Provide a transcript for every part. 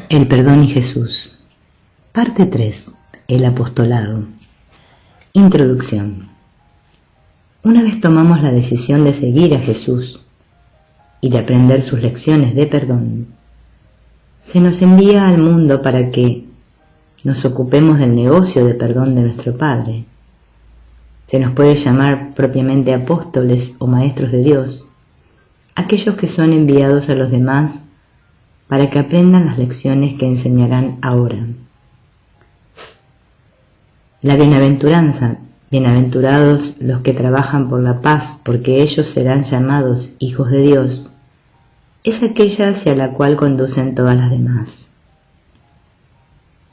El perdón y Jesús. Parte 3. El apostolado. Introducción. Una vez tomamos la decisión de seguir a Jesús y de aprender sus lecciones de perdón, se nos envía al mundo para que nos ocupemos del negocio de perdón de nuestro Padre. Se nos puede llamar propiamente apóstoles o maestros de Dios, aquellos que son enviados a los demás para que aprendan las lecciones que enseñarán ahora. La bienaventuranza, bienaventurados los que trabajan por la paz, porque ellos serán llamados hijos de Dios, es aquella hacia la cual conducen todas las demás.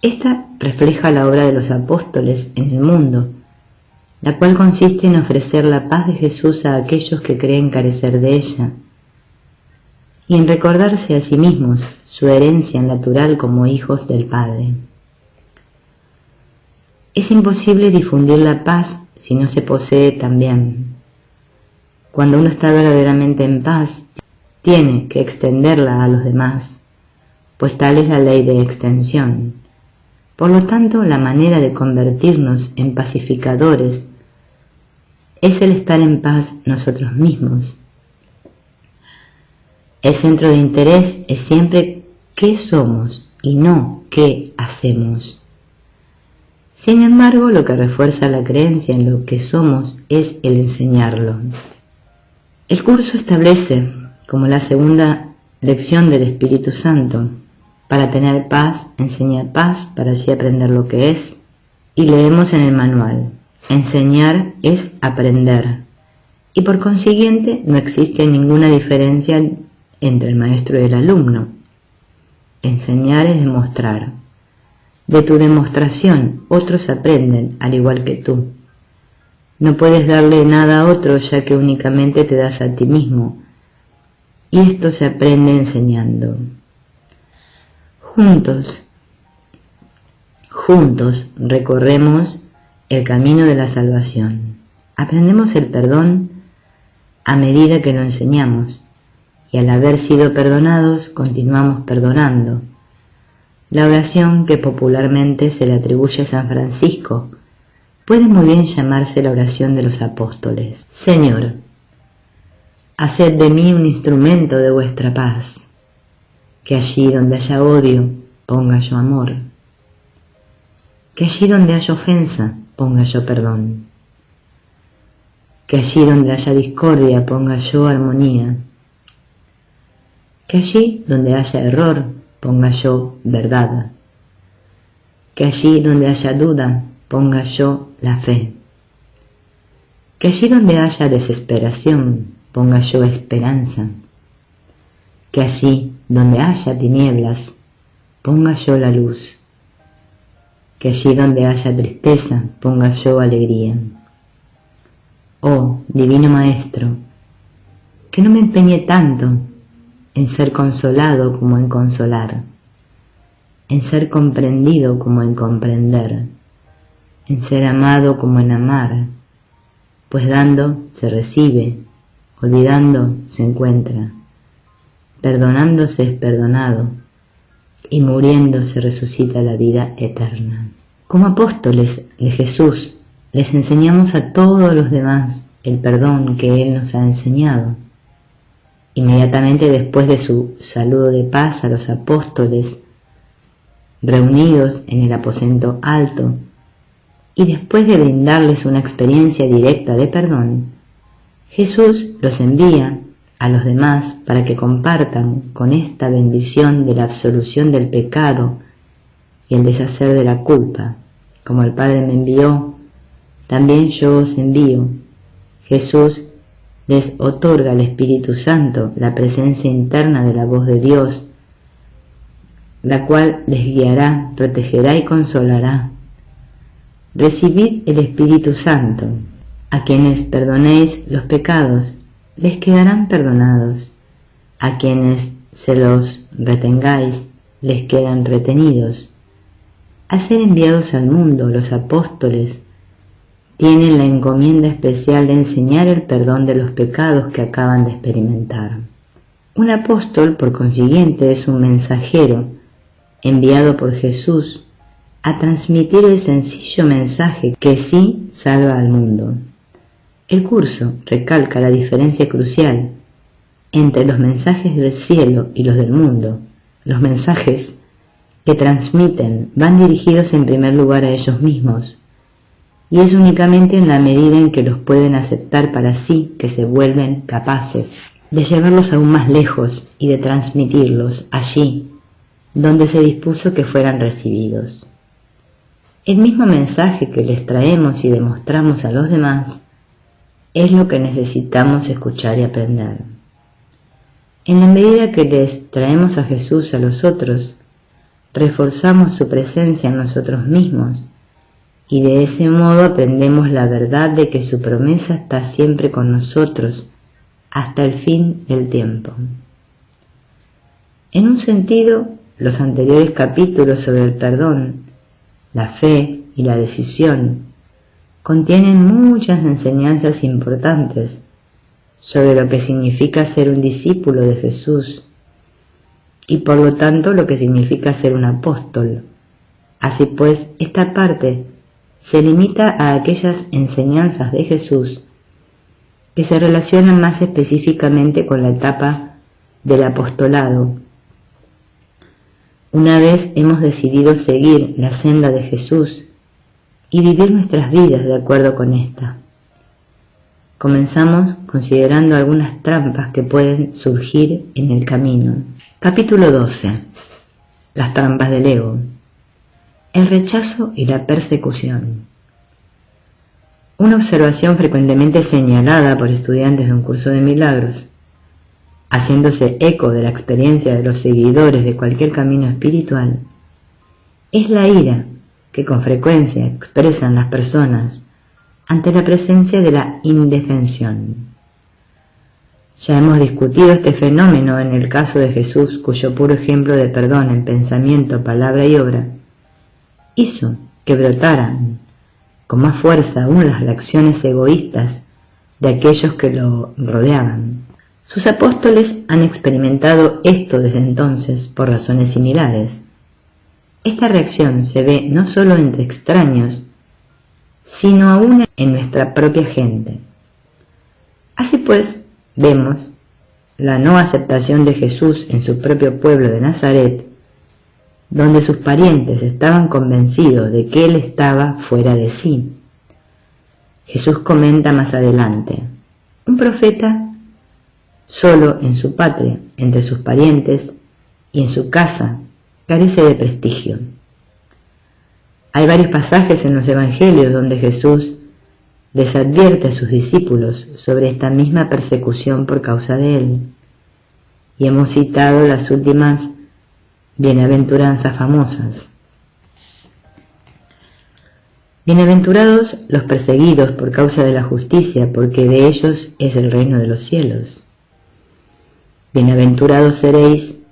Esta refleja la obra de los apóstoles en el mundo, la cual consiste en ofrecer la paz de Jesús a aquellos que creen carecer de ella, y en recordarse a sí mismos su herencia natural como hijos del Padre. Es imposible difundir la paz si no se posee también. Cuando uno está verdaderamente en paz, tiene que extenderla a los demás, pues tal es la ley de extensión. Por lo tanto, la manera de convertirnos en pacificadores es el estar en paz nosotros mismos. El centro de interés es siempre qué somos y no qué hacemos. Sin embargo, lo que refuerza la creencia en lo que somos es el enseñarlo. El curso establece, como la segunda lección del Espíritu Santo, para tener paz, enseñar paz para así aprender lo que es, y leemos en el manual, enseñar es aprender, y por consiguiente no existe ninguna diferencia entre el maestro y el alumno. Enseñar es demostrar. De tu demostración otros aprenden al igual que tú. No puedes darle nada a otro ya que únicamente te das a ti mismo, y esto se aprende enseñando. Juntos recorremos el camino de la salvación. Aprendemos el perdón a medida que lo enseñamos, y al haber sido perdonados, continuamos perdonando. La oración que popularmente se le atribuye a San Francisco puede muy bien llamarse la oración de los apóstoles. Señor, haced de mí un instrumento de vuestra paz, que allí donde haya odio, ponga yo amor, que allí donde haya ofensa, ponga yo perdón, que allí donde haya discordia, ponga yo armonía, que allí donde haya error, ponga yo verdad, que allí donde haya duda, ponga yo la fe, que allí donde haya desesperación, ponga yo esperanza, que allí donde haya tinieblas, ponga yo la luz, que allí donde haya tristeza, ponga yo alegría. Oh, Divino Maestro, que no me empeñe tanto en ser consolado como en consolar, en ser comprendido como en comprender, en ser amado como en amar, pues dando se recibe, olvidando se encuentra, perdonando se es perdonado, y muriendo se resucita la vida eterna. Como apóstoles de Jesús, les enseñamos a todos los demás el perdón que Él nos ha enseñado. Inmediatamente después de su saludo de paz a los apóstoles reunidos en el aposento alto, y después de brindarles una experiencia directa de perdón, Jesús los envía a los demás para que compartan con esta bendición de la absolución del pecado y el deshacer de la culpa. Como el Padre me envió, también yo os envío. Jesús les otorga al Espíritu Santo, la presencia interna de la voz de Dios, la cual les guiará, protegerá y consolará. Recibid el Espíritu Santo. A quienes perdonéis los pecados, les quedarán perdonados. A quienes se los retengáis, les quedan retenidos. Al ser enviados al mundo, los apóstoles tienen la encomienda especial de enseñar el perdón de los pecados que acaban de experimentar. Un apóstol, por consiguiente, es un mensajero enviado por Jesús a transmitir el sencillo mensaje que sí salva al mundo. El curso recalca la diferencia crucial entre los mensajes del cielo y los del mundo. Los mensajes que transmiten van dirigidos en primer lugar a ellos mismos, y es únicamente en la medida en que los pueden aceptar para sí que se vuelven capaces de llevarlos aún más lejos y de transmitirlos allí donde se dispuso que fueran recibidos. El mismo mensaje que les traemos y demostramos a los demás es lo que necesitamos escuchar y aprender. En la medida que les traemos a Jesús a los otros, reforzamos su presencia en nosotros mismos y de ese modo aprendemos la verdad de que su promesa está siempre con nosotros hasta el fin del tiempo. En un sentido, los anteriores capítulos sobre el perdón, la fe y la decisión contienen muchas enseñanzas importantes sobre lo que significa ser un discípulo de Jesús y por lo tanto lo que significa ser un apóstol. Así pues, esta parte se limita a aquellas enseñanzas de Jesús que se relacionan más específicamente con la etapa del apostolado. Una vez hemos decidido seguir la senda de Jesús y vivir nuestras vidas de acuerdo con esta. Comenzamos considerando algunas trampas que pueden surgir en el camino. Capítulo 12. Las trampas del ego. El rechazo y la persecución. Una observación frecuentemente señalada por estudiantes de un curso de milagros, haciéndose eco de la experiencia de los seguidores de cualquier camino espiritual, es la ira que con frecuencia expresan las personas ante la presencia de la indefensión. Ya hemos discutido este fenómeno en el caso de Jesús, cuyo puro ejemplo de perdón en pensamiento, palabra y obra hizo que brotaran con más fuerza aún las reacciones egoístas de aquellos que lo rodeaban. Sus apóstoles han experimentado esto desde entonces por razones similares. Esta reacción se ve no solo entre extraños, sino aún en nuestra propia gente. Así pues, vemos la no aceptación de Jesús en su propio pueblo de Nazaret, donde sus parientes estaban convencidos de que él estaba fuera de sí. Jesús comenta más adelante: un profeta solo en su patria, entre sus parientes y en su casa, carece de prestigio. Hay varios pasajes en los evangelios donde Jesús les advierte a sus discípulos sobre esta misma persecución por causa de él, y hemos citado las últimas bienaventuranzas famosas. Bienaventurados los perseguidos por causa de la justicia, porque de ellos es el reino de los cielos. Bienaventurados seréis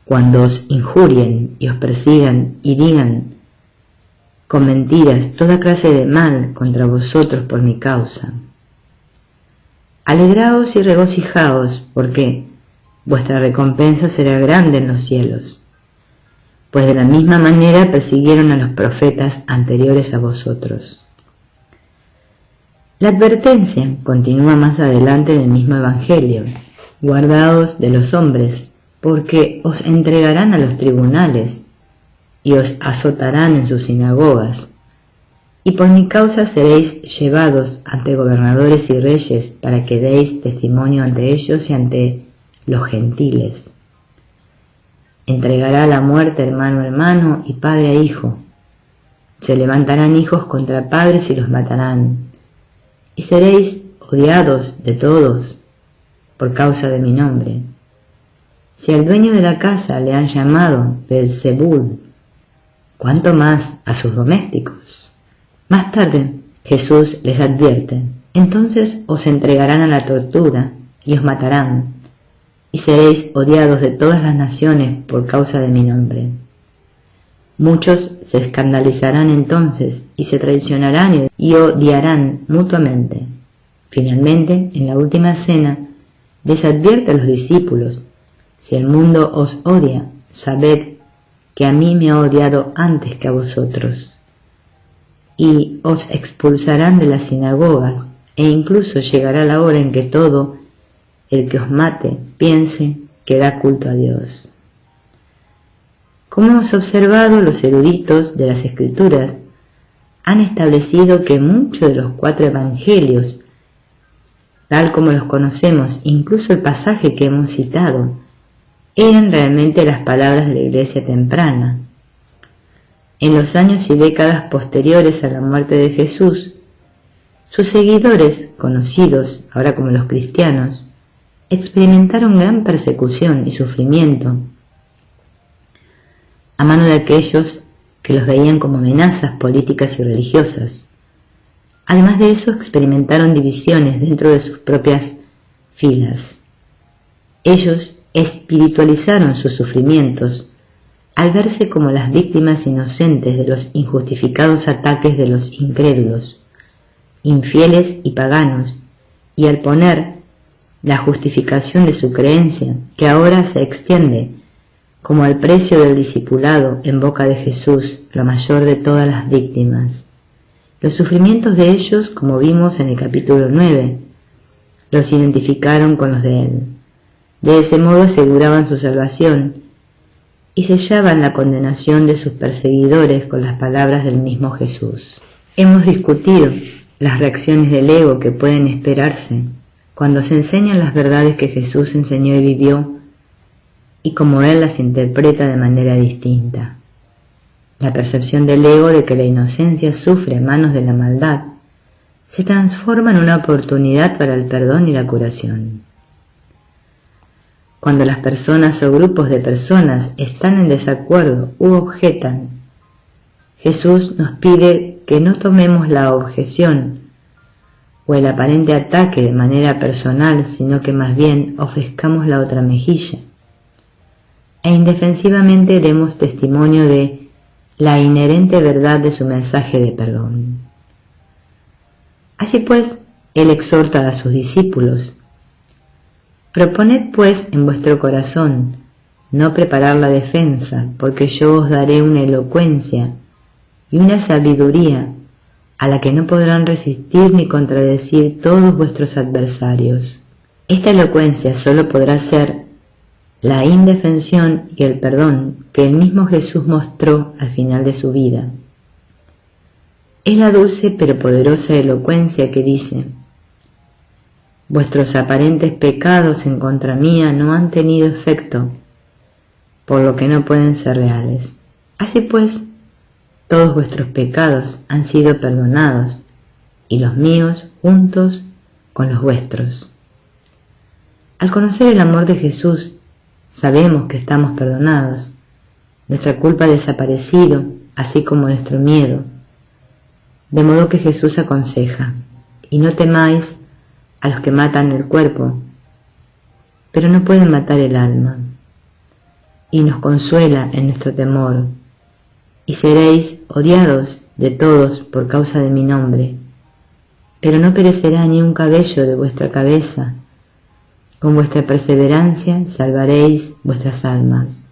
cuando os injurien y os persigan y digan con mentiras toda clase de mal contra vosotros por mi causa. Alegraos y regocijaos, porque vuestra recompensa será grande en los cielos, pues de la misma manera persiguieron a los profetas anteriores a vosotros. La advertencia continúa más adelante en el mismo evangelio: guardaos de los hombres, porque os entregarán a los tribunales y os azotarán en sus sinagogas, y por mi causa seréis llevados ante gobernadores y reyes para que deis testimonio ante ellos y ante los gentiles. Entregará a la muerte hermano a hermano y padre a hijo. Se levantarán hijos contra padres y los matarán, y seréis odiados de todos por causa de mi nombre. Si al dueño de la casa le han llamado Beelzebul, ¿cuánto más a sus domésticos? Más tarde Jesús les advierte: entonces os entregarán a la tortura y os matarán, y seréis odiados de todas las naciones por causa de mi nombre. Muchos se escandalizarán entonces y se traicionarán y odiarán mutuamente. Finalmente, en la última cena, les advierte a los discípulos: si el mundo os odia, sabed que a mí me ha odiado antes que a vosotros. Y os expulsarán de las sinagogas, e incluso llegará la hora en que todo el que os mate piense que da culto a Dios. Como hemos observado, los eruditos de las Escrituras han establecido que muchos de los 4 evangelios, tal como los conocemos, incluso el pasaje que hemos citado, eran realmente las palabras de la Iglesia temprana. En los años y décadas posteriores a la muerte de Jesús, sus seguidores, conocidos ahora como los cristianos, experimentaron gran persecución y sufrimiento a mano de aquellos que los veían como amenazas políticas y religiosas. Además de eso, experimentaron divisiones dentro de sus propias filas. Ellos espiritualizaron sus sufrimientos al verse como las víctimas inocentes de los injustificados ataques de los incrédulos, infieles y paganos, y al poner la justificación de su creencia, que ahora se extiende como al precio del discipulado en boca de Jesús, la mayor de todas las víctimas. Los sufrimientos de ellos, como vimos en el capítulo 9, los identificaron con los de él. De ese modo aseguraban su salvación y sellaban la condenación de sus perseguidores con las palabras del mismo Jesús. Hemos discutido las reacciones del ego que pueden esperarse cuando se enseñan las verdades que Jesús enseñó y vivió, y como él las interpreta de manera distinta. La percepción del ego de que la inocencia sufre a manos de la maldad se transforma en una oportunidad para el perdón y la curación. Cuando las personas o grupos de personas están en desacuerdo u objetan, Jesús nos pide que no tomemos la objeción o el aparente ataque de manera personal, sino que más bien ofrezcamos la otra mejilla e indefensivamente demos testimonio de la inherente verdad de su mensaje de perdón. Así pues, él exhorta a sus discípulos: proponed pues en vuestro corazón no preparar la defensa, porque yo os daré una elocuencia y una sabiduría a la que no podrán resistir ni contradecir todos vuestros adversarios. Esta elocuencia solo podrá ser la indefensión y el perdón que el mismo Jesús mostró al final de su vida. Es la dulce pero poderosa elocuencia que dice: vuestros aparentes pecados en contra mía no han tenido efecto, por lo que no pueden ser reales. Así pues, todos vuestros pecados han sido perdonados, y los míos juntos con los vuestros. Al conocer el amor de Jesús, sabemos que estamos perdonados, nuestra culpa ha desaparecido, así como nuestro miedo. De modo que Jesús aconseja: y no temáis a los que matan el cuerpo, pero no pueden matar el alma. Y nos consuela en nuestro temor: y seréis odiados de todos por causa de mi nombre, pero no perecerá ni un cabello de vuestra cabeza. Con vuestra perseverancia salvaréis vuestras almas.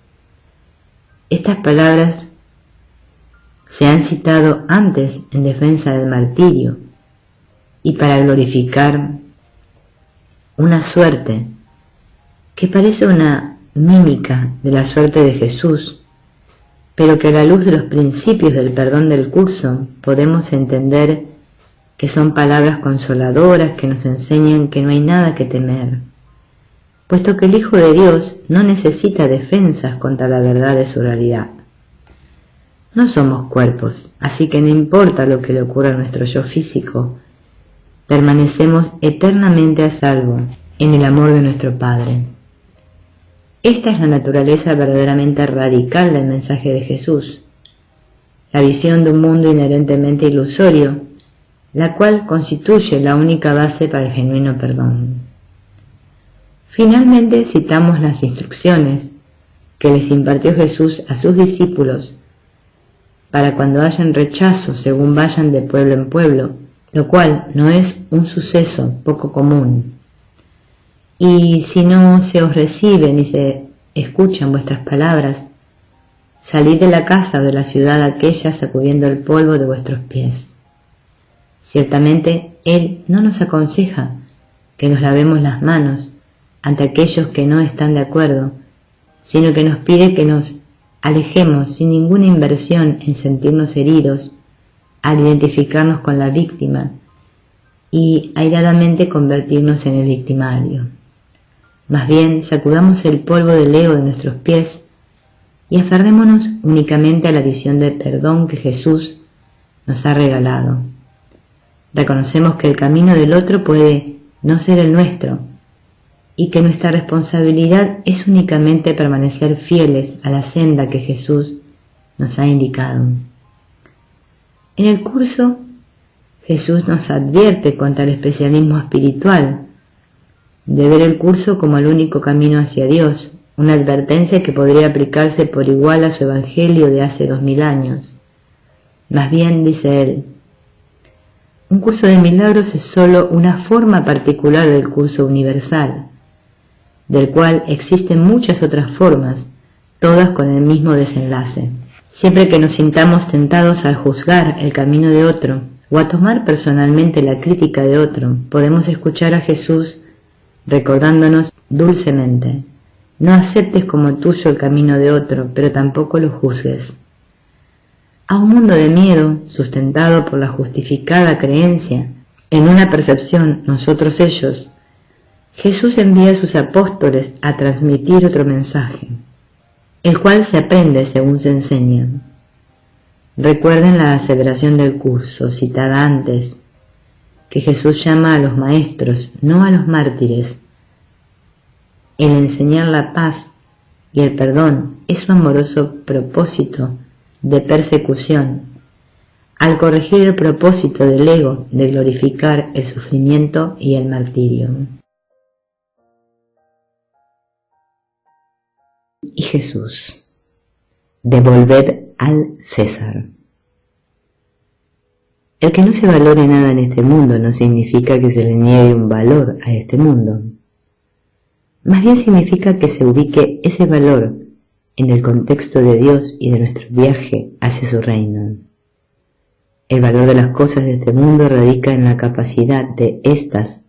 Estas palabras se han citado antes en defensa del martirio y para glorificar una suerte que parece una mímica de la suerte de Jesús, pero que a la luz de los principios del perdón del curso podemos entender que son palabras consoladoras que nos enseñan que no hay nada que temer, puesto que el Hijo de Dios no necesita defensas contra la verdad de su realidad. No somos cuerpos, así que no importa lo que le ocurra a nuestro yo físico, permanecemos eternamente a salvo en el amor de nuestro Padre. Esta es la naturaleza verdaderamente radical del mensaje de Jesús, la visión de un mundo inherentemente ilusorio, la cual constituye la única base para el genuino perdón. Finalmente citamos las instrucciones que les impartió Jesús a sus discípulos para cuando hayan rechazo según vayan de pueblo en pueblo, lo cual no es un suceso poco común. Y si no se os reciben y se escuchan vuestras palabras, salid de la casa o de la ciudad aquella sacudiendo el polvo de vuestros pies. Ciertamente Él no nos aconseja que nos lavemos las manos ante aquellos que no están de acuerdo, sino que nos pide que nos alejemos sin ninguna inversión en sentirnos heridos al identificarnos con la víctima y airadamente convertirnos en el victimario. Más bien, sacudamos el polvo del ego de nuestros pies y aferrémonos únicamente a la visión de perdón que Jesús nos ha regalado. Reconocemos que el camino del otro puede no ser el nuestro y que nuestra responsabilidad es únicamente permanecer fieles a la senda que Jesús nos ha indicado. En el curso, Jesús nos advierte contra el especialismo espiritual, de ver el curso como el único camino hacia Dios, una advertencia que podría aplicarse por igual a su evangelio de hace 2000 años. Más bien, dice él, un curso de milagros es sólo una forma particular del curso universal, del cual existen muchas otras formas, todas con el mismo desenlace. Siempre que nos sintamos tentados a juzgar el camino de otro o a tomar personalmente la crítica de otro, podemos escuchar a Jesús recordándonos dulcemente: no aceptes como tuyo el camino de otro, pero tampoco lo juzgues. A un mundo de miedo, sustentado por la justificada creencia en una percepción nosotros-ellos, Jesús envía a sus apóstoles a transmitir otro mensaje, el cual se aprende según se enseña. Recuerden la aseveración del curso, citada antes, que Jesús llama a los maestros, no a los mártires. El enseñar la paz y el perdón es su amoroso propósito de persecución, al corregir el propósito del ego de glorificar el sufrimiento y el martirio. Y Jesús: devolved al César. El que no se valore nada en este mundo no significa que se le niegue un valor a este mundo. Más bien significa que se ubique ese valor en el contexto de Dios y de nuestro viaje hacia su reino. El valor de las cosas de este mundo radica en la capacidad de éstas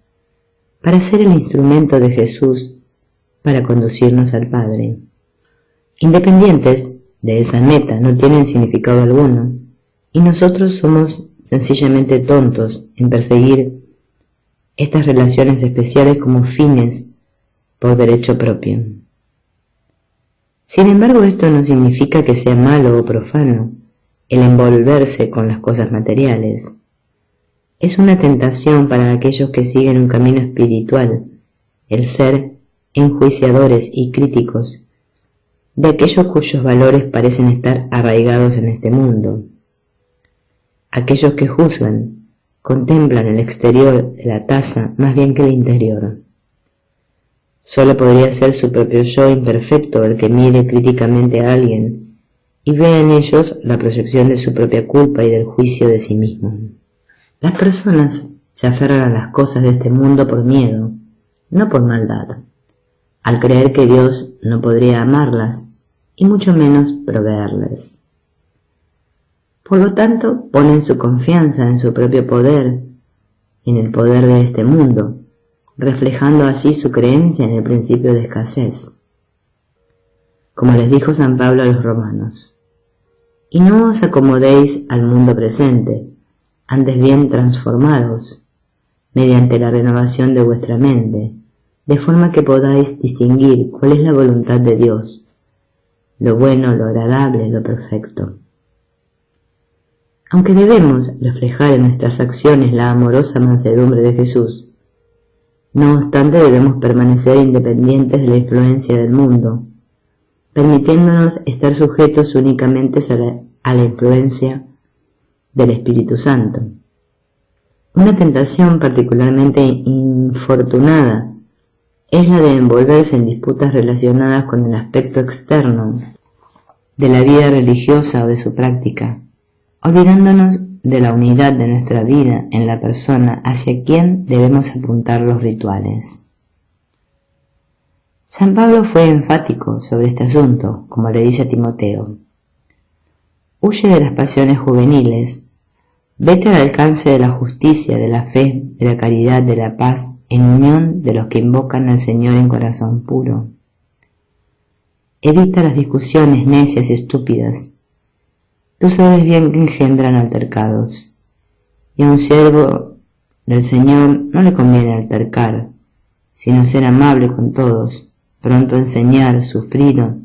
para ser el instrumento de Jesús para conducirnos al Padre. Independientes de esa meta no tienen significado alguno, y nosotros somos sencillamente tontos en perseguir estas relaciones especiales como fines por derecho propio. Sin embargo, esto no significa que sea malo o profano el envolverse con las cosas materiales. Es una tentación para aquellos que siguen un camino espiritual el ser enjuiciadores y críticos de aquellos cuyos valores parecen estar arraigados en este mundo. Aquellos que juzgan contemplan el exterior de la taza más bien que el interior. Solo podría ser su propio yo imperfecto el que mire críticamente a alguien y vea en ellos la proyección de su propia culpa y del juicio de sí mismo. Las personas se aferran a las cosas de este mundo por miedo, no por maldad, al creer que Dios no podría amarlas y mucho menos proveerles. Por lo tanto, ponen su confianza en su propio poder, en el poder de este mundo, reflejando así su creencia en el principio de escasez. Como les dijo San Pablo a los romanos: y no os acomodéis al mundo presente, antes bien transformados, mediante la renovación de vuestra mente, de forma que podáis distinguir cuál es la voluntad de Dios, lo bueno, lo agradable, lo perfecto. Aunque debemos reflejar en nuestras acciones la amorosa mansedumbre de Jesús, no obstante debemos permanecer independientes de la influencia del mundo, permitiéndonos estar sujetos únicamente a la influencia del Espíritu Santo. Una tentación particularmente infortunada es la de envolverse en disputas relacionadas con el aspecto externo de la vida religiosa o de su práctica, olvidándonos de la unidad de nuestra vida en la persona hacia quien debemos apuntar los rituales. San Pablo fue enfático sobre este asunto, como le dice a Timoteo: Huye de las pasiones juveniles. Vete al alcance de la justicia, de la fe, de la caridad, de la paz, en unión de los que invocan al Señor en corazón puro. Evita las discusiones necias y estúpidas. Tú sabes bien que engendran altercados, y a un siervo del Señor no le conviene altercar, sino ser amable con todos, pronto a enseñar, sufrido,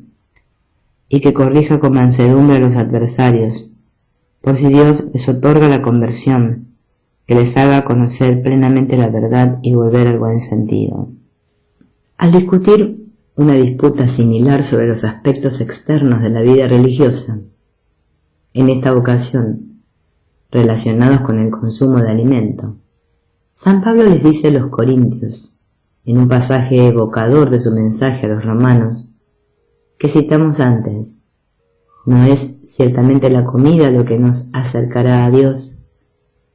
y que corrija con mansedumbre a los adversarios, por si Dios les otorga la conversión, que les haga conocer plenamente la verdad y volver al buen sentido. Al discutir una disputa similar sobre los aspectos externos de la vida religiosa, en esta ocasión relacionados con el consumo de alimento, San Pablo les dice a los corintios, en un pasaje evocador de su mensaje a los romanos, que citamos antes: no es ciertamente la comida lo que nos acercará a Dios,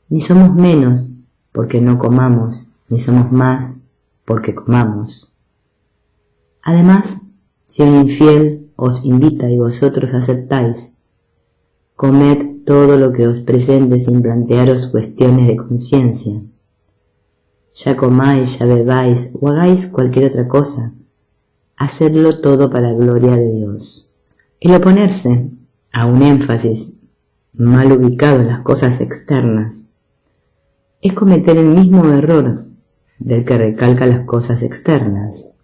ni somos menos porque no comamos, ni somos más porque comamos. Además, si un infiel os invita y vosotros aceptáis, comed todo lo que os presente sin plantearos cuestiones de conciencia. Ya comáis, ya bebáis o hagáis cualquier otra cosa, hacedlo todo para gloria de Dios. El oponerse a un énfasis mal ubicado en las cosas externas es cometer el mismo error del que recalca las cosas externas,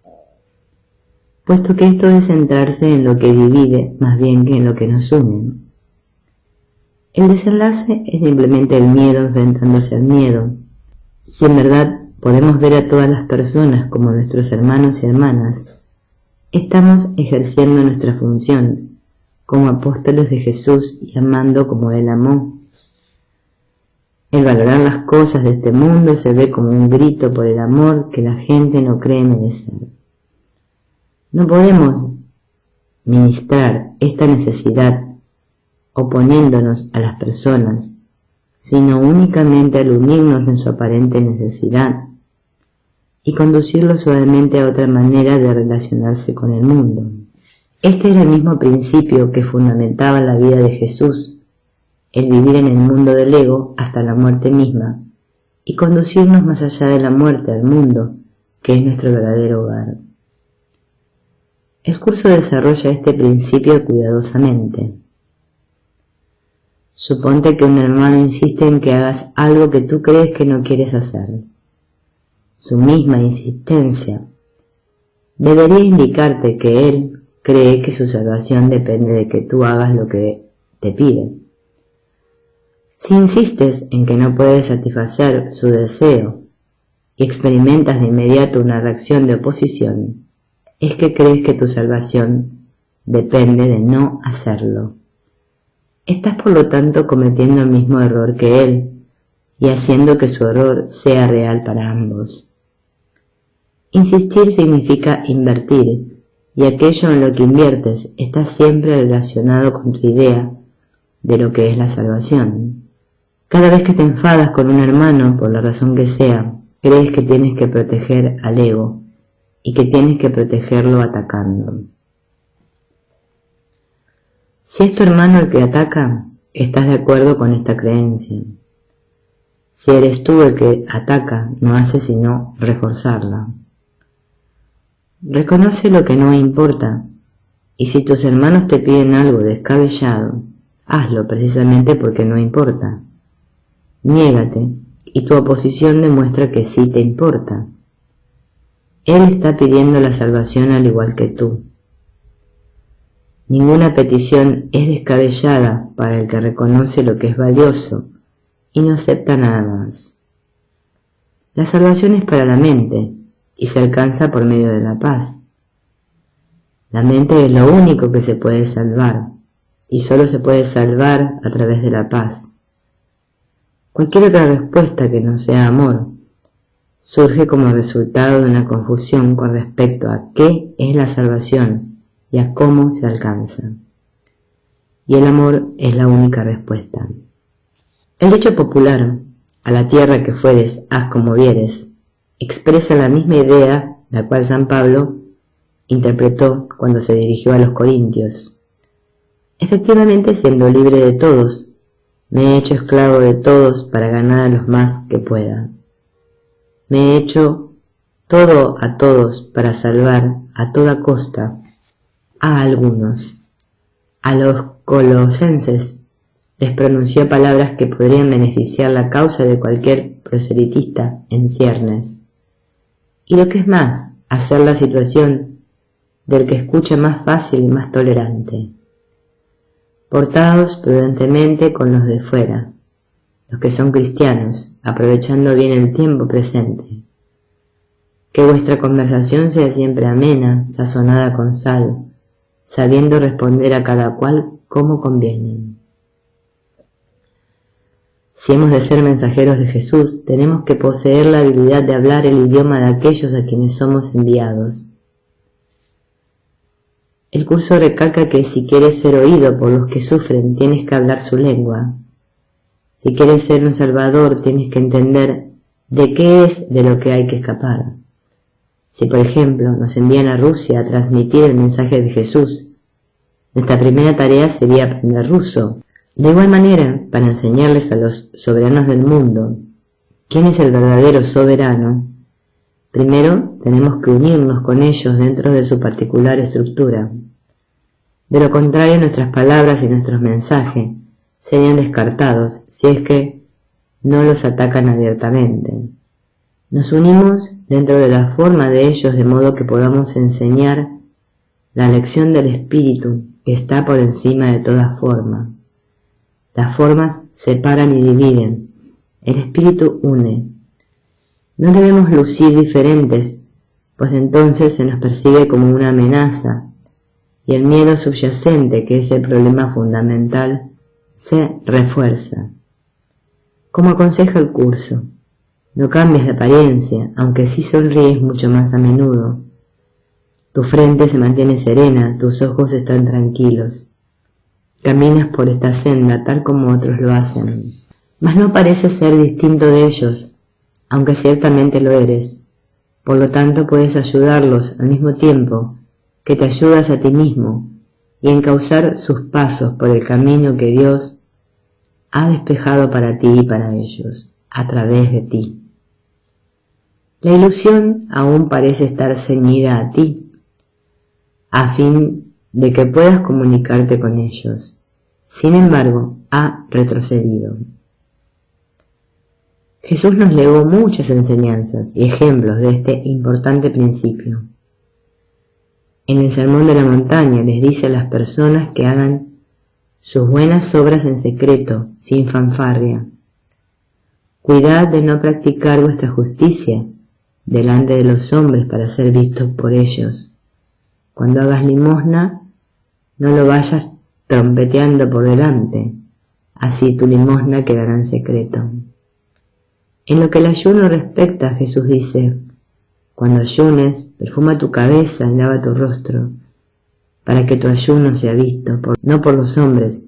puesto que esto es centrarse en lo que divide más bien que en lo que nos une. El desenlace es simplemente el miedo enfrentándose al miedo. Si en verdad podemos ver a todas las personas como nuestros hermanos y hermanas, estamos ejerciendo nuestra función como apóstoles de Jesús y amando como Él amó. El valorar las cosas de este mundo se ve como un grito por el amor que la gente no cree merecer. No podemos ministrar esta necesidad oponiéndonos a las personas, sino únicamente al unirnos en su aparente necesidad y conducirlos suavemente a otra manera de relacionarse con el mundo. Este era el mismo principio que fundamentaba la vida de Jesús, el vivir en el mundo del ego hasta la muerte misma y conducirnos más allá de la muerte al mundo, que es nuestro verdadero hogar. El curso desarrolla este principio cuidadosamente. Suponte que un hermano insiste en que hagas algo que tú crees que no quieres hacer. Su misma insistencia debería indicarte que él cree que su salvación depende de que tú hagas lo que te pide. Si insistes en que no puedes satisfacer su deseo y experimentas de inmediato una reacción de oposición, es que crees que tu salvación depende de no hacerlo. Estás por lo tanto cometiendo el mismo error que él y haciendo que su error sea real para ambos. Insistir significa invertir, y aquello en lo que inviertes está siempre relacionado con tu idea de lo que es la salvación. Cada vez que te enfadas con un hermano, por la razón que sea, crees que tienes que proteger al ego y que tienes que protegerlo atacando. Si es tu hermano el que ataca, estás de acuerdo con esta creencia. Si eres tú el que ataca, no haces sino reforzarla. Reconoce lo que no importa, y si tus hermanos te piden algo descabellado, hazlo precisamente porque no importa. Niégate, y tu oposición demuestra que sí te importa. Él está pidiendo la salvación al igual que tú. Ninguna petición es descabellada para el que reconoce lo que es valioso y no acepta nada más. La salvación es para la mente y se alcanza por medio de la paz. La mente es lo único que se puede salvar y solo se puede salvar a través de la paz. Cualquier otra respuesta que no sea amor surge como resultado de una confusión con respecto a qué es la salvación y a cómo se alcanza. Y el amor es la única respuesta. El dicho popular, a la tierra que fueres, haz como vieres, expresa la misma idea la cual San Pablo interpretó cuando se dirigió a los corintios. Efectivamente, siendo libre de todos, me he hecho esclavo de todos para ganar a los más que pueda. Me he hecho todo a todos para salvar a toda costa a algunos. A los colosenses les pronunció palabras que podrían beneficiar la causa de cualquier proselitista en ciernes. Y lo que es más, hacer la situación del que escucha más fácil y más tolerante. Portaos prudentemente con los de fuera, los que son cristianos, aprovechando bien el tiempo presente. Que vuestra conversación sea siempre amena, sazonada con sal, sabiendo responder a cada cual como conviene. Si hemos de ser mensajeros de Jesús, tenemos que poseer la habilidad de hablar el idioma de aquellos a quienes somos enviados. El curso recalca que si quieres ser oído por los que sufren, tienes que hablar su lengua. Si quieres ser un salvador, tienes que entender de qué es de lo que hay que escapar. Si, por ejemplo, nos envían a Rusia a transmitir el mensaje de Jesús, nuestra primera tarea sería aprender ruso. De igual manera, para enseñarles a los soberanos del mundo quién es el verdadero soberano, primero tenemos que unirnos con ellos dentro de su particular estructura. De lo contrario, nuestras palabras y nuestros mensajes serían descartados si es que no los atacan abiertamente. Nos unimos dentro de la forma de ellos de modo que podamos enseñar la lección del espíritu que está por encima de toda forma. Las formas separan y dividen, el espíritu une. No debemos lucir diferentes, pues entonces se nos percibe como una amenaza, y el miedo subyacente, que es el problema fundamental, se refuerza. Como aconseja el curso, no cambies de apariencia, aunque sí sonríes mucho más a menudo. Tu frente se mantiene serena, tus ojos están tranquilos. Caminas por esta senda tal como otros lo hacen, mas no pareces ser distinto de ellos, aunque ciertamente lo eres. Por lo tanto puedes ayudarlos al mismo tiempo que te ayudas a ti mismo y encauzar sus pasos por el camino que Dios ha despejado para ti y para ellos, a través de ti. La ilusión aún parece estar ceñida a ti, a fin de que puedas comunicarte con ellos. Sin embargo, ha retrocedido. Jesús nos legó muchas enseñanzas y ejemplos de este importante principio. En el Sermón de la Montaña les dice a las personas que hagan sus buenas obras en secreto, sin fanfarria. Cuidad de no practicar vuestra justicia delante de los hombres para ser vistos por ellos. Cuando hagas limosna, no lo vayas trompeteando por delante, así tu limosna quedará en secreto. En lo que el ayuno respecta, Jesús dice, cuando ayunes, perfuma tu cabeza y lava tu rostro, para que tu ayuno sea visto, no por los hombres,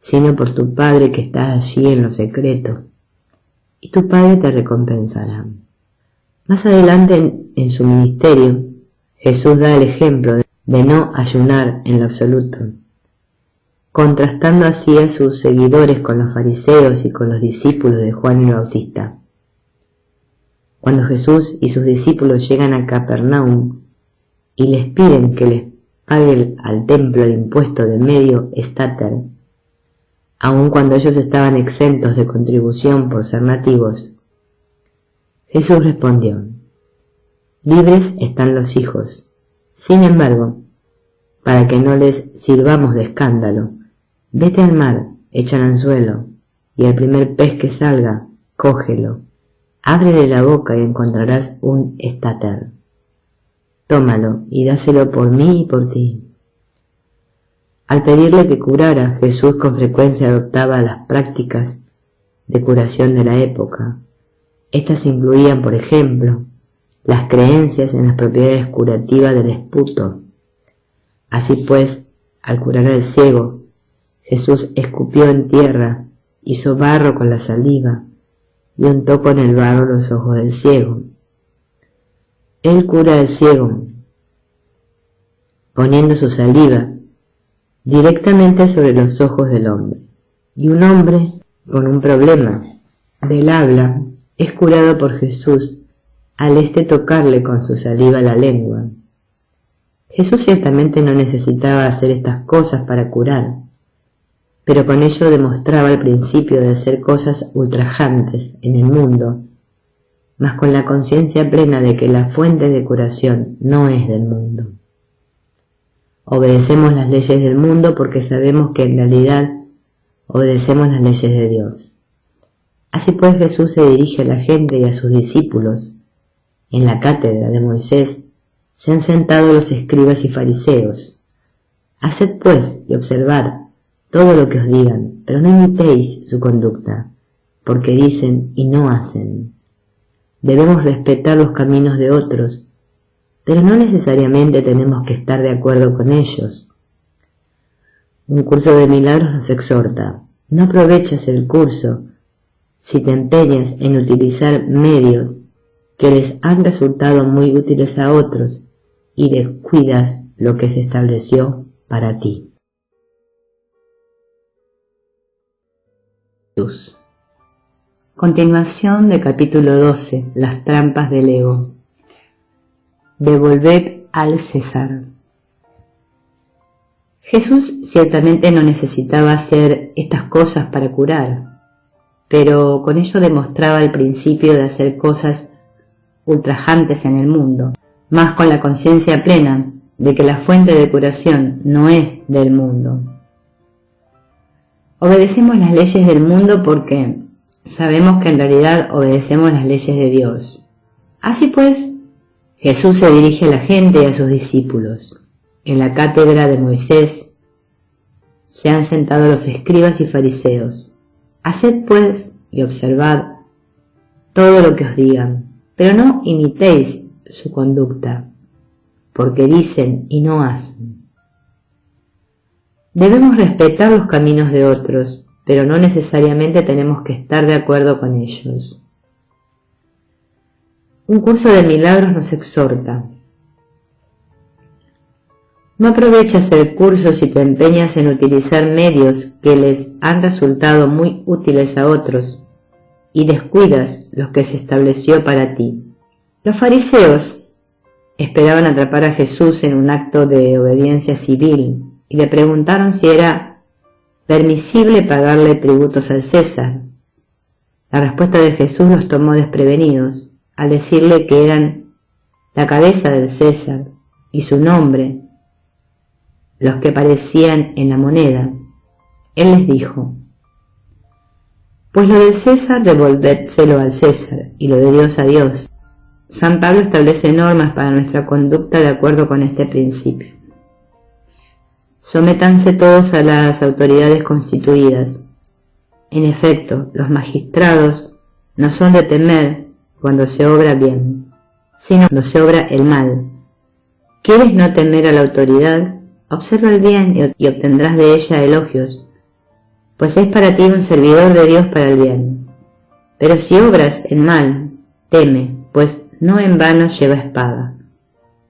sino por tu Padre que está allí en lo secreto, y tu Padre te recompensará. Más adelante en su ministerio, Jesús da el ejemplo de no ayunar en lo absoluto, contrastando así a sus seguidores con los fariseos y con los discípulos de Juan el Bautista. Cuando Jesús y sus discípulos llegan a Capernaum y les piden que les pague al templo el impuesto de medio estater, aun cuando ellos estaban exentos de contribución por ser nativos, Jesús respondió, libres están los hijos. Sin embargo, para que no les sirvamos de escándalo, vete al mar, echa el anzuelo, y el primer pez que salga, cógelo. Ábrele la boca y encontrarás un estater. Tómalo y dáselo por mí y por ti. Al pedirle que curara, Jesús con frecuencia adoptaba las prácticas de curación de la época. Estas incluían, por ejemplo, las creencias en las propiedades curativas del esputo. Así pues, al curar al ciego, Jesús escupió en tierra, hizo barro con la saliva y untó con el barro los ojos del ciego. Él cura al ciego, poniendo su saliva directamente sobre los ojos del hombre. Y un hombre con un problema del habla es curado por Jesús al tocarle con su saliva la lengua. Jesús ciertamente no necesitaba hacer estas cosas para curar, pero con ello demostraba el principio de hacer cosas ultrajantes en el mundo, mas con la conciencia plena de que la fuente de curación no es del mundo. Obedecemos las leyes del mundo porque sabemos que en realidad obedecemos las leyes de Dios. Así pues Jesús se dirige a la gente y a sus discípulos. En la cátedra de Moisés se han sentado los escribas y fariseos. Haced pues y observad todo lo que os digan, pero no imitéis su conducta, porque dicen y no hacen. Debemos respetar los caminos de otros, pero no necesariamente tenemos que estar de acuerdo con ellos. Un curso de milagros nos exhorta: no aprovechas el curso si te empeñas en utilizar medios que les han resultado muy útiles a otros y descuidas lo que se estableció para ti. Continuación de capítulo 12. Las trampas del ego. Devolved al César. Jesús ciertamente no necesitaba hacer estas cosas para curar, pero con ello demostraba el principio de hacer cosas ultrajantes en el mundo, más con la conciencia plena de que la fuente de curación no es del mundo. Obedecemos las leyes del mundo porque sabemos que en realidad obedecemos las leyes de Dios. Así pues, Jesús se dirige a la gente y a sus discípulos. En la cátedra de Moisés se han sentado los escribas y fariseos. Haced pues y observad todo lo que os digan, pero no imitéis su conducta, porque dicen y no hacen. Debemos respetar los caminos de otros, pero no necesariamente tenemos que estar de acuerdo con ellos. Un curso de milagros nos exhorta: no aprovechas el curso si te empeñas en utilizar medios que les han resultado muy útiles a otros y descuidas los que se estableció para ti. Los fariseos esperaban atrapar a Jesús en un acto de obediencia civil y le preguntaron si era permisible pagarle tributos al César. La respuesta de Jesús los tomó desprevenidos al decirle que eran la cabeza del César y su nombre los que aparecían en la moneda. Él les dijo: pues lo del César devolvédselo al César y lo de Dios a Dios. San Pablo establece normas para nuestra conducta de acuerdo con este principio. Sométanse todos a las autoridades constituidas. En efecto, los magistrados no son de temer cuando se obra bien, sino cuando se obra el mal. ¿Quieres no temer a la autoridad? Observa el bien y obtendrás de ella elogios, pues es para ti un servidor de Dios para el bien. Pero si obras el mal, teme, pues no en vano lleva espada.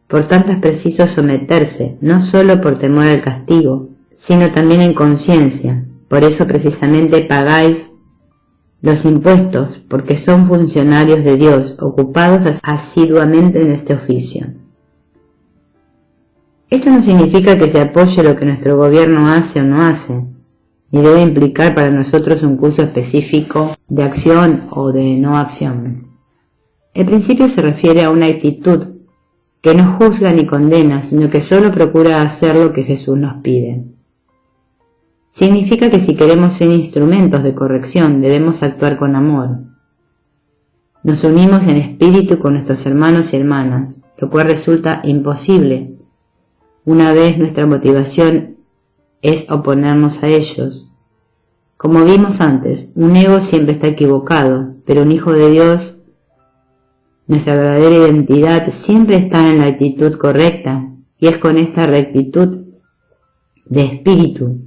Por tanto es preciso someterse, no solo por temor al castigo, sino también en conciencia. Por eso precisamente pagáis los impuestos, porque son funcionarios de Dios, ocupados asiduamente en este oficio. Esto no significa que se apoye lo que nuestro gobierno hace o no hace, ni debe implicar para nosotros un curso específico de acción o de no acción. El principio se refiere a una actitud que no juzga ni condena, sino que solo procura hacer lo que Jesús nos pide. Significa que si queremos ser instrumentos de corrección, debemos actuar con amor. Nos unimos en espíritu con nuestros hermanos y hermanas, lo cual resulta imposible una vez nuestra motivación es oponernos a ellos. Como vimos antes, un ego siempre está equivocado, pero un hijo de Dios, nuestra verdadera identidad, siempre está en la actitud correcta, y es con esta rectitud de espíritu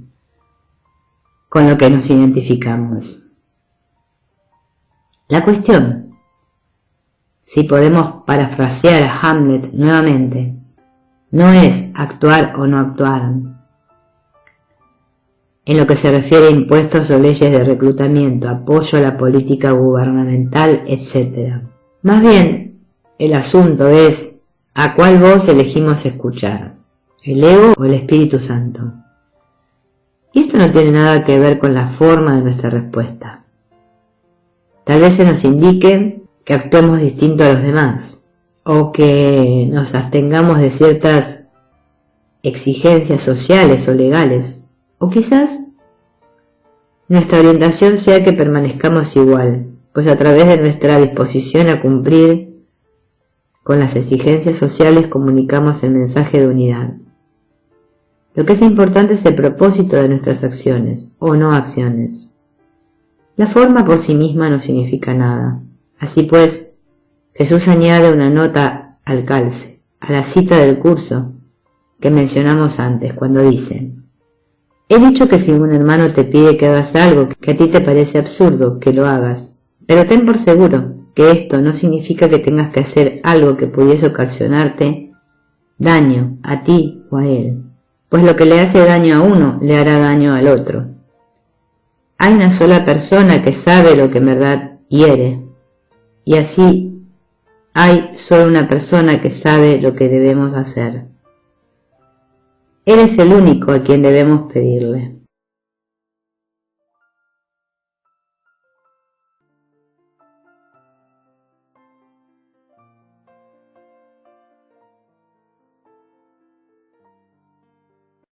con lo que nos identificamos. La cuestión, si podemos parafrasear a Hamlet nuevamente, no es actuar o no actuar, en lo que se refiere a impuestos o leyes de reclutamiento, apoyo a la política gubernamental, etc. Más bien, el asunto es ¿a cuál voz elegimos escuchar? ¿El ego o el Espíritu Santo? Y esto no tiene nada que ver con la forma de nuestra respuesta. Tal vez se nos indique que actuemos distinto a los demás, o que nos abstengamos de ciertas exigencias sociales o legales, o quizás nuestra orientación sea que permanezcamos igual, pues a través de nuestra disposición a cumplir con las exigencias sociales comunicamos el mensaje de unidad. Lo que es importante es el propósito de nuestras acciones, o no acciones. La forma por sí misma no significa nada. Así pues, Jesús añade una nota al calce, a la cita del curso que mencionamos antes, cuando dice: he dicho que si un hermano te pide que hagas algo que a ti te parece absurdo, que lo hagas, pero ten por seguro que esto no significa que tengas que hacer algo que pudiese ocasionarte daño a ti o a él, pues lo que le hace daño a uno le hará daño al otro. Hay una sola persona que sabe lo que en verdad hiere, y así hay solo una persona que sabe lo que debemos hacer. Él es el único a quien debemos pedirle.